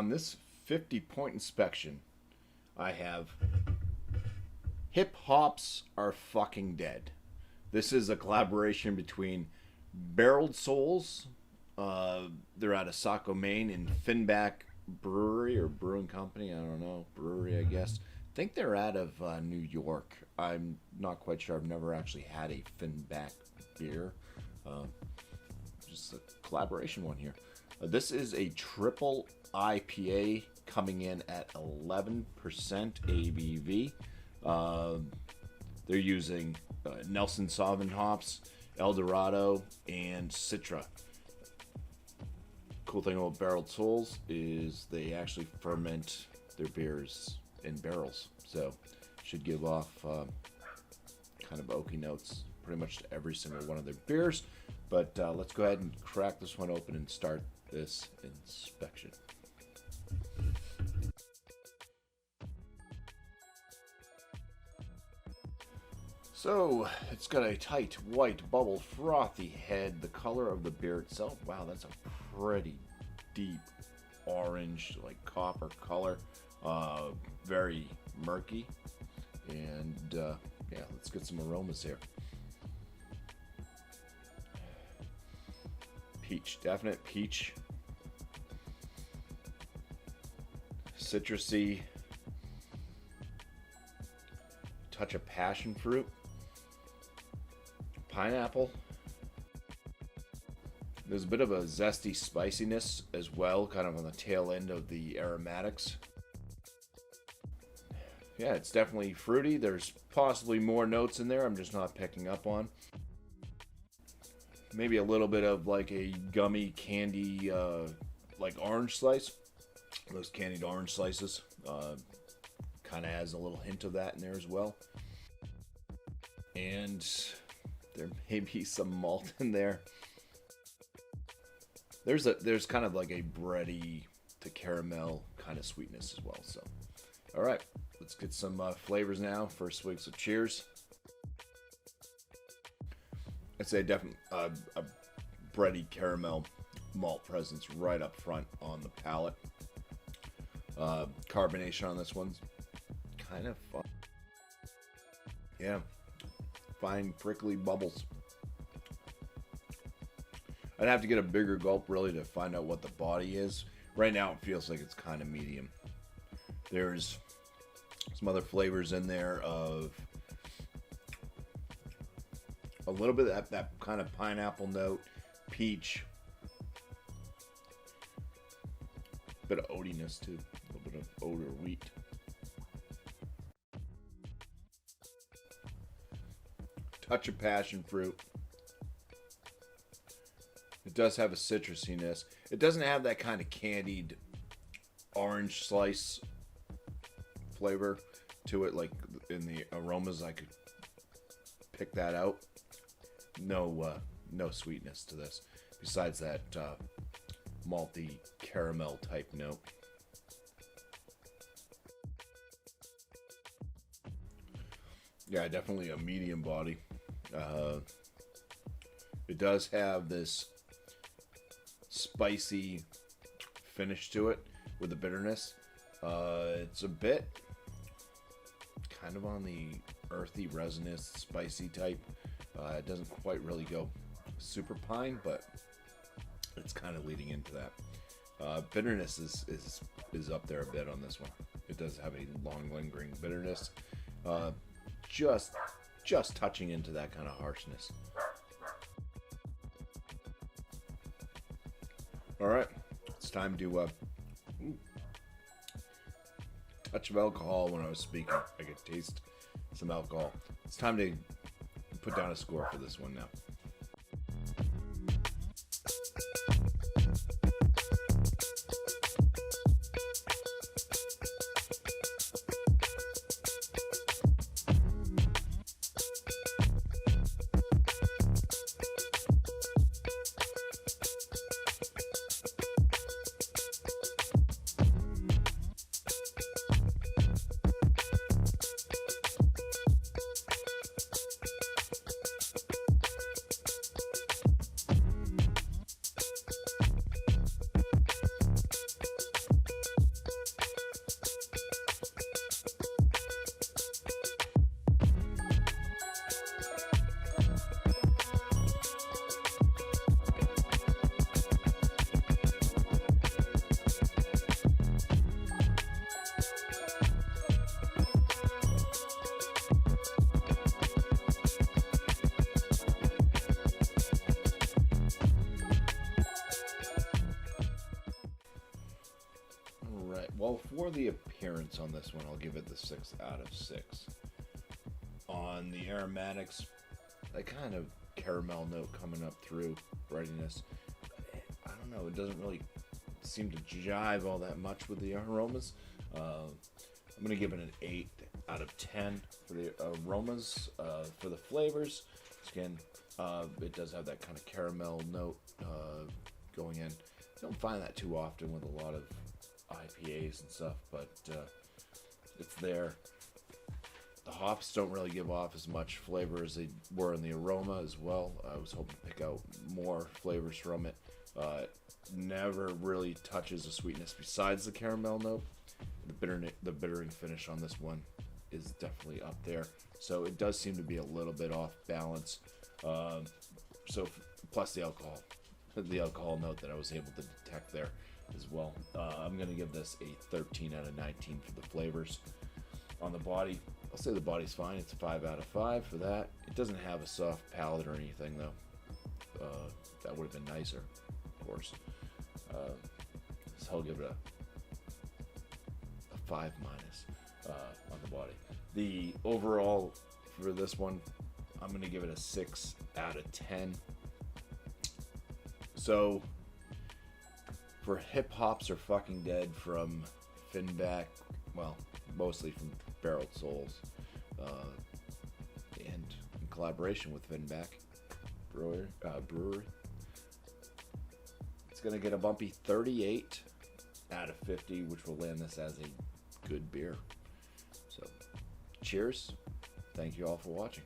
on this 50-point inspection, I have Hip Hops Are Fucking Dead. This is a collaboration between Barreled Souls, they're out of Saco, Maine, and Finback Brewery or Brewing Company, I don't know, brewery I guess. I think they're out of New York. I'm not quite sure. I've never actually had a Finback beer. Just a collaboration one here. This is a triple IPA coming in at 11% ABV. They're using Nelson Sauvin hops, Dorado and Citra. Cool thing about Barreled Souls is they actually ferment their beers in barrels, so should give off kind of oaky notes pretty much to every single one of their beers. But let's go ahead and crack this one open and start this inspection. So it's got a tight white bubble frothy head. The color of the beer itself, wow, that's a pretty deep orange, like copper color. Very murky. And yeah, let's get some aromas here. Peach, definite peach. Citrusy. Touch of passion fruit. Pineapple. There's a bit of a zesty spiciness as well, kind of on the tail end of the aromatics. Yeah, it's definitely fruity. There's possibly more notes in there I'm just not picking up on. Maybe a little bit of like a gummy candy, like orange slice. Those candied orange slices. Kind of has a little hint of that in there as well. And there may be some malt in there. There's kind of like a bready to caramel kind of sweetness as well. So, all right, let's get some flavors now. First swig, so cheers. I'd say definitely a bready caramel malt presence right up front on the palate. Carbonation on this one's kind of fun. Yeah, fine prickly bubbles. I'd have to get a bigger gulp really to find out what the body is. Right now it feels like it's kind of medium. There's some other flavors in there of a little bit of that kind of pineapple note, peach, bit of oatiness too, a little bit of oat or wheat. Touch of passion fruit. It does have a citrusiness. It doesn't have that kind of candied orange slice flavor to it, like in the aromas I could pick that out. No sweetness to this besides that malty caramel type note. Yeah, definitely a medium body. It does have this spicy finish to it with the bitterness. It's a bit kind of on the earthy, resinous, spicy type. It doesn't quite really go super pine, but it's kind of leading into that. Bitterness is up there a bit on this one. It does have a long lingering bitterness. Just touching into that kind of harshness. All right, it's time to touch of alcohol. When I was speaking, I could taste some alcohol. It's time to put down a score for this one now. Well, for the appearance on this one, I'll give it the 6 out of 6. On the aromatics, that kind of caramel note coming up through, breadiness. I don't know, it doesn't really seem to jive all that much with the aromas. I'm going to give it an 8 out of 10 for the aromas. For the flavors, again, it does have that kind of caramel note going in. You don't find that too often with a lot of IPAs and stuff, but it's there. The hops don't really give off as much flavor as they were in the aroma as well. I was hoping to pick out more flavors from it. Never really touches the sweetness besides the caramel note. The bittering finish on this one is definitely up there. So it does seem to be a little bit off balance. Plus the alcohol note that I was able to detect there as well. I'm going to give this a 13 out of 19 for the flavors. On the body, I'll say the body's fine. It's a 5 out of 5 for that. It doesn't have a soft palate or anything though. That would have been nicer, of course. So I'll give it a 5 minus on the body. The overall for this one, I'm going to give it a 6 out of 10. So for Hip Hops Are Fucking Dead from Finback, well, mostly from Barreled Souls, and in collaboration with Finback Brewery, it's going to get a bumpy 38 out of 50, which will land this as a good beer. So, cheers. Thank you all for watching.